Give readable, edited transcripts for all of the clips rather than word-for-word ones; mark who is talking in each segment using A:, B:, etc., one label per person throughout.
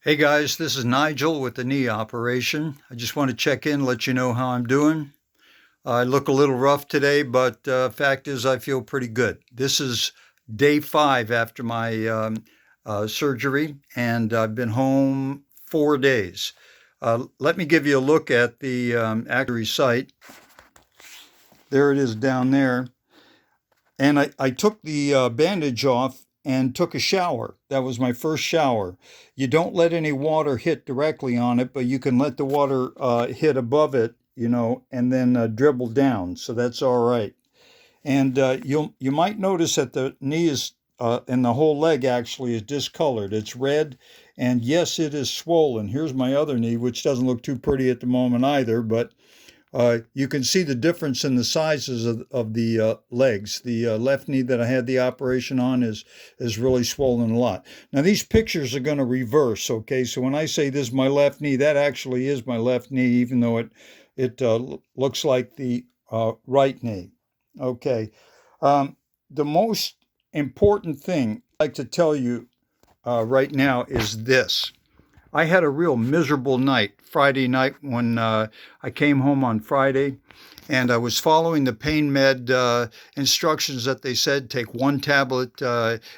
A: Hey guys, this is Nigel with the knee operation. I just want to check in, let you know how I'm doing. I look a little rough today, but fact is, I feel pretty good. This is day 5 after my surgery, and I've been home 4 days. Let me give you a look at the actual site. There it is down there. And I took the bandage off and took a shower. That was my first shower. You don't let any water hit directly on it, but you can let the water hit above it, and then dribble down. So that's all right. And you might notice that the knee is and the whole leg actually is discolored. It's red, and yes, it is swollen. Here's my other knee, which doesn't look too pretty at the moment either, but you can see the difference in the sizes of the legs. The left knee that I had the operation on is really swollen a lot. Now these pictures are going to reverse, okay? So when I say this is my left knee, that actually is my left knee, even though it looks like the right knee. Okay. The most important thing I'd like to tell you right now is this. I had a real miserable night Friday night when I came home on Friday, and I was following the pain med instructions that they said take one tablet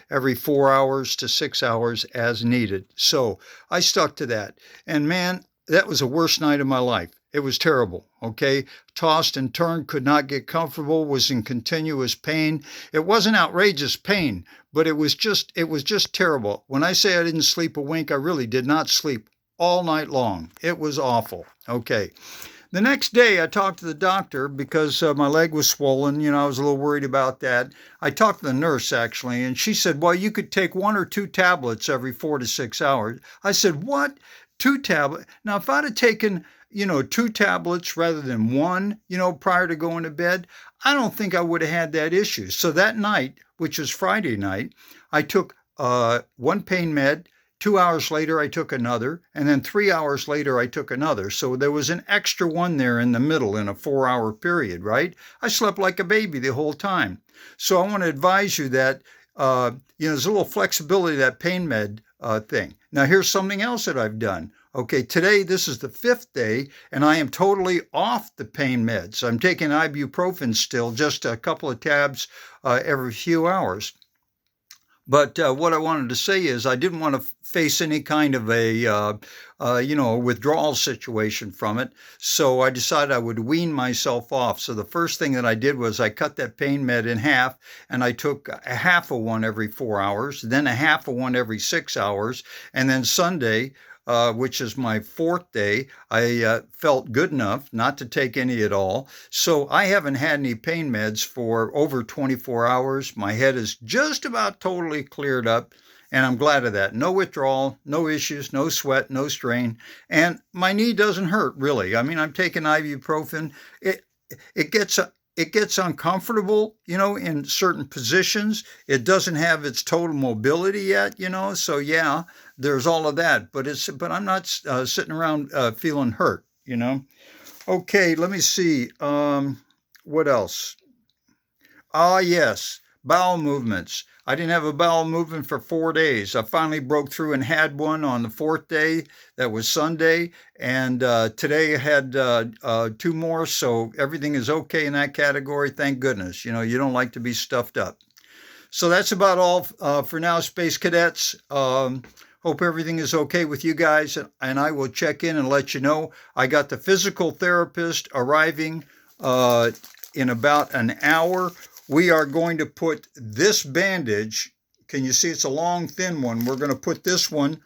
A: every 4 hours to 6 hours as needed. So I stuck to that. And man, that was the worst night of my life. It was terrible, okay? Tossed and turned, could not get comfortable, was in continuous pain. It wasn't outrageous pain, but it was just terrible. When I say I didn't sleep a wink, I really did not sleep all night long. It was awful. Okay. The next day, I talked to the doctor because my leg was swollen. I was a little worried about that. I talked to the nurse, actually, and she said, well, you could take 1 or 2 tablets every 4 to 6 hours. I said, what? 2 tablets? Now, if I'd have taken 2 tablets rather than one, prior to going to bed, I don't think I would have had that issue. So that night, which was Friday night, I took one pain med. 2 hours later, I took another, and then 3 hours later, I took another. So there was an extra one there in the middle in a 4 hour period, right? I slept like a baby the whole time. So I want to advise you that, there's a little flexibility to that pain med thing. Now, here's something else that I've done. Okay, today, this is the 5th day, and I am totally off the pain meds. I'm taking ibuprofen still, just a couple of tabs every few hours. But what I wanted to say is I didn't want to face any kind of a withdrawal situation from it. So I decided I would wean myself off. So the first thing that I did was I cut that pain med in half, and I took a half of one every 4 hours, then a half of one every 6 hours, and then Sunday, which is my 4th day, I felt good enough not to take any at all. So I haven't had any pain meds for over 24 hours. My head is just about totally cleared up, and I'm glad of that. No withdrawal, no issues, no sweat, no strain, and my knee doesn't hurt really. I mean, I'm taking ibuprofen. It gets uncomfortable, in certain positions. It doesn't have its total mobility yet, So yeah, there's all of that. But I'm not sitting around feeling hurt. Okay, let me see. What else? Ah, yes, bowel movements. I didn't have a bowel movement for 4 days. I finally broke through and had one on the 4th day. That was Sunday. And today I had 2 more. So everything is okay in that category. Thank goodness. You don't like to be stuffed up. So that's about all for now, Space Cadets. Hope everything is okay with you guys. And I will check in and let you know. I got the physical therapist arriving in about an hour. We are going to put this bandage, can you see it's a long, thin one? We're going to put this one